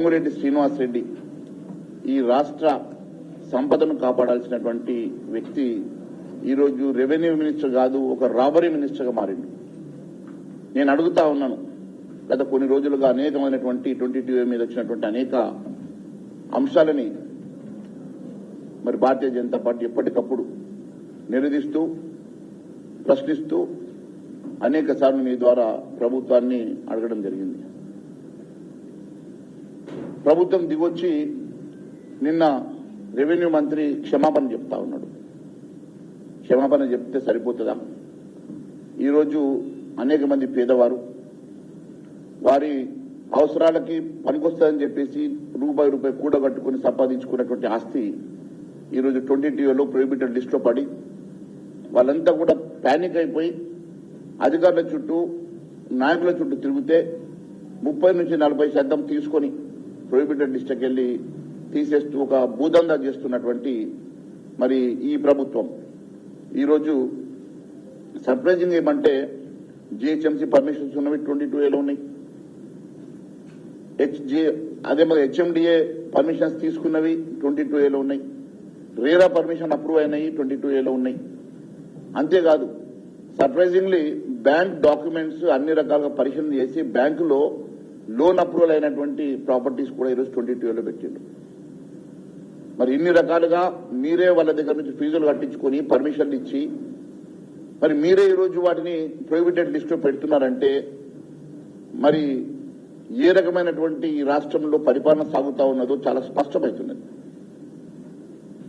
పొంగులేటి శ్రీనివాస్ రెడ్డి ఈ రాష్ట్ర సంపదను కాపాడాల్సినటువంటి వ్యక్తి ఈరోజు రెవెన్యూ మినిస్టర్ కాదు, ఒక రాబరీ మినిస్టర్గా మారిండు. నేను అడుగుతా ఉన్నాను, గత కొన్ని రోజులుగా అనేకమైనటువంటి 22A మీద వచ్చినటువంటి అనేక అంశాలని మరి భారతీయ జనతా పార్టీ ఎప్పటికప్పుడు నిలదీస్తూ ప్రశ్నిస్తూ అనేక సార్లు మీ ద్వారా ప్రభుత్వాన్ని అడగడం జరిగింది. ప్రభుత్వం దిగొచ్చి నిన్న రెవెన్యూ మంత్రి క్షమాపణ చెప్తా ఉన్నాడు. క్షమాపణ చెప్తే సరిపోతుందా? ఈరోజు అనేక మంది పేదవారు వారి అవసరాలకి పనికొస్తుందని చెప్పేసి రూపాయి కూడగట్టుకుని సంపాదించుకున్నటువంటి ఆస్తి ఈరోజు 22Aలో ప్రొహిబిటెడ్ లిస్టులో పడి వాళ్ళంతా కూడా ప్యానిక్ అయిపోయి అధికారుల చుట్టూ నాయకుల చుట్టూ తిరిగితే 30 నుంచి 40% తీసుకొని ప్రొహిబిటెడ్ లిస్టుకి వెళ్లి తీసేస్తూ ఒక భూదందా చేస్తున్నటువంటి మరి ఈ ప్రభుత్వం ఈరోజు సర్ప్రైజింగ్ ఏమంటే జిహెచ్ఎంసీ పర్మిషన్స్ ఉన్నవి 22Aలో ఉన్నాయి. అదే మరి హెచ్ఎండిఏ పర్మిషన్స్ తీసుకున్నవి 22Aలో ఉన్నాయి. రేరా పర్మిషన్ అప్రూవ్ అయినాయి 22Aలో ఉన్నాయి. అంతేకాదు సర్ప్రైజింగ్లీ బ్యాంక్ డాక్యుమెంట్స్ అన్ని రకాలుగా పరిశీలన చేసి బ్యాంకులో లోన్ అప్రూవల్ అయినటువంటి ప్రాపర్టీస్ కూడా ఈరోజు 22Aలో పెట్టిండు. మరి ఇన్ని రకాలుగా మీరే వాళ్ళ దగ్గర నుంచి ఫీజులు కట్టించుకొని పర్మిషన్లు ఇచ్చి మరి మీరే ఈరోజు వాటిని ప్రొహిబిటెడ్ లిస్టులో పెడుతున్నారంటే మరి ఏ రకమైనటువంటి ఈ రాష్ట్రంలో పరిపాలన సాగుతా ఉన్నదో చాలా స్పష్టమవుతున్నది.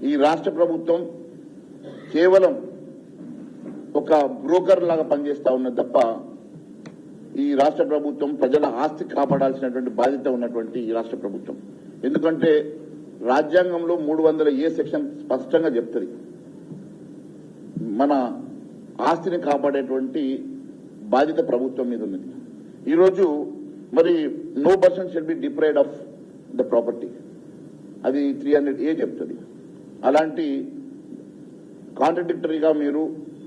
ఈ రాష్ట్ర ప్రభుత్వం కేవలం ఒక బ్రోకర్ లాగా పనిచేస్తా ఉన్నది తప్ప ఈ రాష్ట్ర ప్రభుత్వం ప్రజల ఆస్తి కాపాడాల్సినటువంటి బాధ్యత ఉన్నటువంటి ఈ రాష్ట్ర ప్రభుత్వం. ఎందుకంటే రాజ్యాంగంలో 300A సెక్షన్ స్పష్టంగా చెప్తుంది మన ఆస్తిని కాపాడేటువంటి బాధ్యత ప్రభుత్వం మీద ఉన్నది. ఈరోజు మరి no person should be deprived of the property, అది 300A చెప్తుంది. అలాంటి కాంట్రడిక్టరీగా మీరు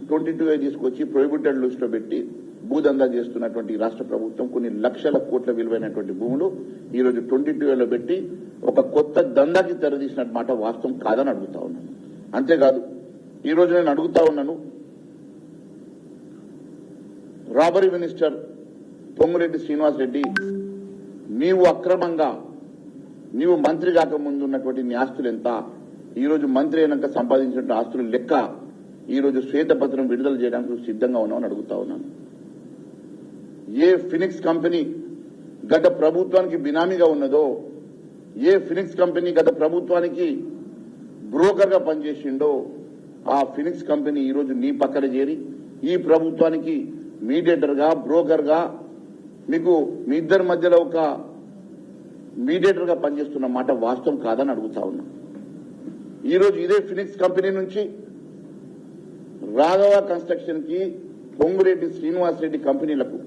22A తీసుకొచ్చి ప్రొహిబిటెడ్ లిస్టులో పెట్టి భూదందా చేస్తున్నటువంటి రాష్ట్ర ప్రభుత్వం కొన్ని లక్షల కోట్ల విలువైనటువంటి భూములు ఈరోజు 22Aలో పెట్టి ఒక కొత్త దందాకి తెరదీసినట్టు మాట వాస్తవం కాదని అడుగుతా ఉన్నాను. అంతేకాదు ఈరోజు నేను అడుగుతా ఉన్నాను, రాబరీ మినిస్టర్ పొంగులేటి శ్రీనివాస్ రెడ్డి నీవు అక్రమంగా నీవు మంత్రి కాకముందు ఉన్నటువంటి నీ ఆస్తులు ఎంత, ఈరోజు మంత్రి అయినాక సంపాదించిన ఆస్తుల లెక్క ఈరోజు శ్వేతపత్రం విడుదల చేయడానికి సిద్ధంగా ఉన్నామని అడుగుతా ఉన్నాను. ఏ ఫినిక్స్ కంపెనీ గత ప్రభుత్వానికి బినామీగా ఉన్నదో, ఏ ఫినిక్స్ కంపెనీ గత ప్రభుత్వానికి బ్రోకర్ గా పనిచేసిండో ఆ ఫినిక్స్ కంపెనీ ఈరోజు నీ పక్కన చేరి ఈ ప్రభుత్వానికి మీడియేటర్ గా బ్రోకర్ గా మీకు మీ ఇద్దరి మధ్యలో ఒక మీడియేటర్ గా పనిచేస్తున్న మాట వాస్తవం కాదని అడుగుతా ఉన్నా. ఈరోజు ఇదే ఫినిక్స్ కంపెనీ నుంచి రాఘవ కన్స్ట్రక్షన్ కి పొంగులేటి శ్రీనివాస్ రెడ్డి కంపెనీలకు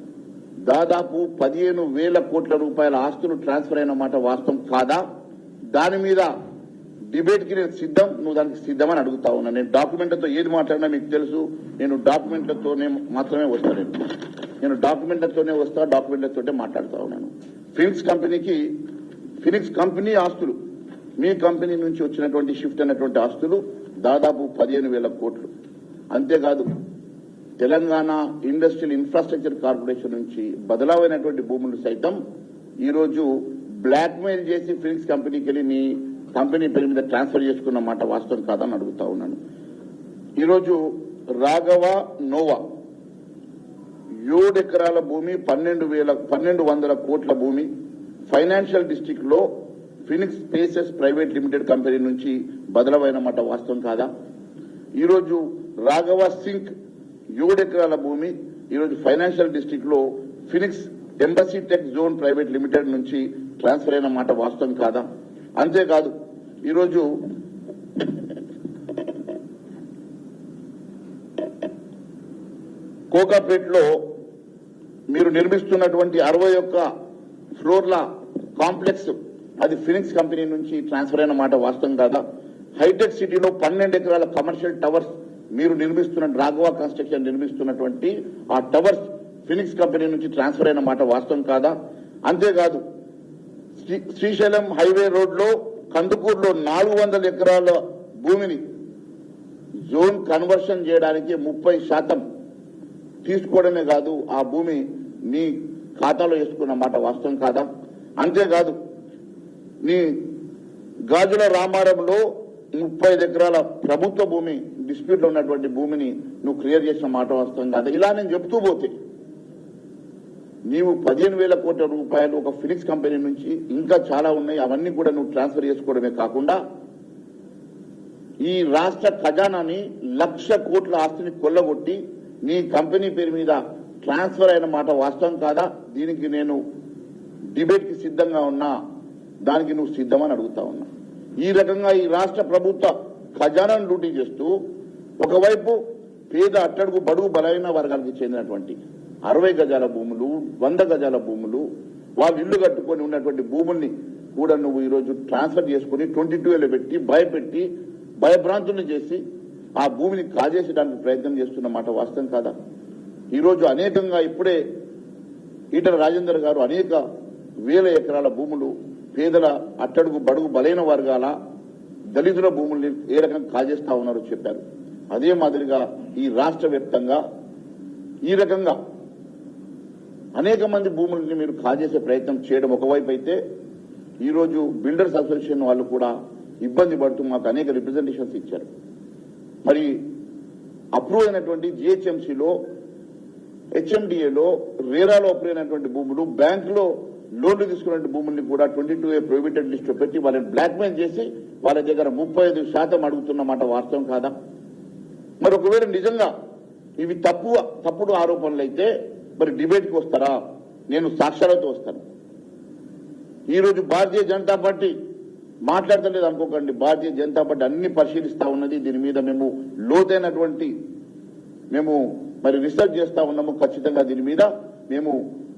దాదాపు 15,000 కోట్ల రూపాయల ఆస్తులు ట్రాన్స్ఫర్ అయిన మాట వాస్తవం కాదా? దాని మీద డిబేట్ కి నేను సిద్ధం, నువ్వు దానికి సిద్ధమని అడుగుతా ఉన్నా. నేను డాక్యుమెంట్లతో ఏది మాట్లాడినా మీకు తెలుసు, నేను డాక్యుమెంట్లతోనే మాత్రమే వస్తాను. నేను డాక్యుమెంట్లతోనే వస్తా, డాక్యుమెంట్లతోనే మాట్లాడుతా ఉన్నాను. ఫినిక్స్ కంపెనీ ఆస్తులు, మీ కంపెనీ నుంచి వచ్చినటువంటి షిఫ్ట్ అయినటువంటి ఆస్తులు దాదాపు 15,000 కోట్లు. అంతేకాదు తెలంగాణ ఇండస్ట్రియల్ ఇన్ఫ్రాస్ట్రక్చర్ కార్పొరేషన్ నుంచి బదలావైనటువంటి భూములు సైతం ఈరోజు బ్లాక్ మెయిల్ చేసి ఫినిక్స్ కంపెనీకి వెళ్లి నీ కంపెనీ పేరు మీద ట్రాన్స్ఫర్ చేసుకున్న మాట వాస్తవం కాదని అడుగుతా ఉన్నాను. ఈరోజు రాఘవ నోవా 7 ఎకరాల భూమి 1,200 కోట్ల భూమి ఫైనాన్షియల్ డిస్ట్రిక్ట్ లో Phoenix spaces private limited company నుంచి బదలవైన మాట వాస్తవం కాదా? ఈరోజు రాఘవ సింక్ 7 ఎకరాల భూమి ఈరోజు ఫైనాన్షియల్ డిస్ట్రిక్ట్ లో Phoenix embassy tech zone private limited నుంచి ట్రాన్స్ఫర్ అయిన మాట వాస్తవం కాదా? అంతేకాదు ఈరోజు కోకాపేటలో మీరు నిర్మిస్తున్నటువంటి 61 ఫ్లోర్ల కాంప్లెక్స్ అది ఫినిక్స్ కంపెనీ నుంచి ట్రాన్స్ఫర్ అయిన మాట వాస్తవం కాదా? హైటెక్ సిటీలో 12 ఎకరాల కమర్షియల్ టవర్స్ మీరు నిర్మిస్తున్న రాఘవ కన్స్ట్రక్షన్ నిర్మిస్తున్నటువంటి ఆ టవర్స్ ఫినిక్స్ కంపెనీ నుంచి ట్రాన్స్ఫర్ అయిన మాట వాస్తవం కాదా? అంతేకాదు శ్రీశైలం హైవే రోడ్లో కందుకూరులో 400 ఎకరాల భూమిని జోన్ కన్వర్షన్ చేయడానికి 30% తీసుకోవడమే కాదు, ఆ భూమి నీ ఖాతాలో వేసుకున్న మాట వాస్తవం కాదా? అంతేకాదు, నీ గాజుల రామారంలో 35 ఎకరాల ప్రభుత్వ భూమి డిస్ప్యూట్ లో ఉన్నటువంటి భూమిని నువ్వు క్లియర్ చేసిన మాట వాస్తవం కాదా? ఇలా నేను చెప్తూ పోతే నీవు 15,000 కోట్ల రూపాయలు ఒక ఫినిక్స్ కంపెనీ నుంచి ఇంకా చాలా ఉన్నాయి, అవన్నీ కూడా నువ్వు ట్రాన్స్ఫర్ చేసుకోవడమే కాకుండా ఈ రాష్ట్ర ఖజానాని 1,00,000 కోట్ల ఆస్తిని కొల్లగొట్టి నీ కంపెనీ పేరు మీద ట్రాన్స్ఫర్ అయిన మాట వాస్తవం కాదా? దీనికి నేను డిబేట్ కి సిద్ధంగా ఉన్నా, దానికి నువ్వు సిద్ధమని అడుగుతా ఉన్నా. ఈ రకంగా ఈ రాష్ట్ర ప్రభుత్వ ఖజానాను లూటీ చేస్తూ ఒకవైపు పేద అట్టడుగు బడుగు బలైన వర్గాలకు చెందినటువంటి 60 గజాల భూములు, 100 గజాల భూములు, వాళ్ళు ఇల్లు కట్టుకొని ఉన్నటువంటి భూముల్ని కూడా నువ్వు ఈరోజు ట్రాన్స్ఫర్ చేసుకుని 22 పెట్టి భయపెట్టి భయభ్రాంతుల్ని చేసి ఆ భూమిని కాజేసడానికి ప్రయత్నం చేస్తున్న మాట వాస్తవం కాదా? ఈరోజు అనేకంగా ఇప్పుడే ఈటల రాజేందర్ గారు అనేక వేల ఎకరాల భూములు పేదల అట్టడుగు బడుగు బలైన వర్గాల దళితుల భూముల్ని ఏ రకంగా కాజేస్తా ఉన్నారో చెప్పారు. అదే మాదిరిగా ఈ రాష్ట్ర వ్యాప్తంగా ఈ రకంగా అనేక మంది భూముల్ని మీరు కాజేసే ప్రయత్నం చేయడం ఒకవైపు అయితే, ఈరోజు బిల్డర్స్ అసోసియేషన్ వాళ్ళు కూడా ఇబ్బంది పడుతూ మాకు అనేక రిప్రజెంటేషన్స్ ఇచ్చారు. మరి అప్రూవ్ అయినటువంటి జిహెచ్ఎంసీలో, హెచ్ఎండిఏలో, రేరాలో అప్రూవ్ అయినటువంటి భూములు, బ్యాంకులో లోన్లు తీసుకున్న భూముల్ని కూడా 22A ప్రొహిబిటెడ్ లిస్ట్ లో పెట్టి వాళ్ళని బ్లాక్మెయిల్ చేసి వాళ్ళ దగ్గర 35% అడుగుతున్నమాట వాస్తవం కాదా? మరి ఒకవేళ నిజంగా ఇవి తప్పుడు ఆరోపణలు అయితే మరి డిబేట్కి వస్తారా? నేను సాక్ష్యాలతో వస్తాను. ఈరోజు భారతీయ జనతా పార్టీ మాట్లాడతలేదు అనుకోకండి. భారతీయ జనతా పార్టీ అన్ని పరిశీలిస్తా ఉన్నది. దీని మీద మేము లోతైనటువంటి మరి రీసెర్చ్ చేస్తా ఉన్నాము. ఖచ్చితంగా దీని మీద మేము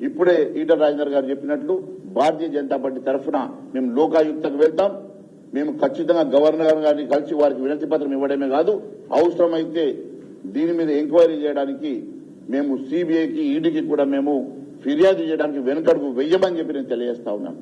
ఇప్పుడే ఈటల రాజేందర్ గారు చెప్పినట్లు భారతీయ జనతా పార్టీ తరఫున మేము లోకాయుక్తకు వెళ్తాం. మేము ఖచ్చితంగా గవర్నర్ గారిని కలిసి వారికి వినతి పత్రం ఇవ్వడమే కాదు, అవసరమైతే దీని మీద ఎంక్వైరీ చేయడానికి మేము సిబిఐకి, ఈడీకి కూడా మేము ఫిర్యాదు చేయడానికి వెనుకడుగు వెయ్యమని చెప్పి నేను తెలియజేస్తా ఉన్నాను.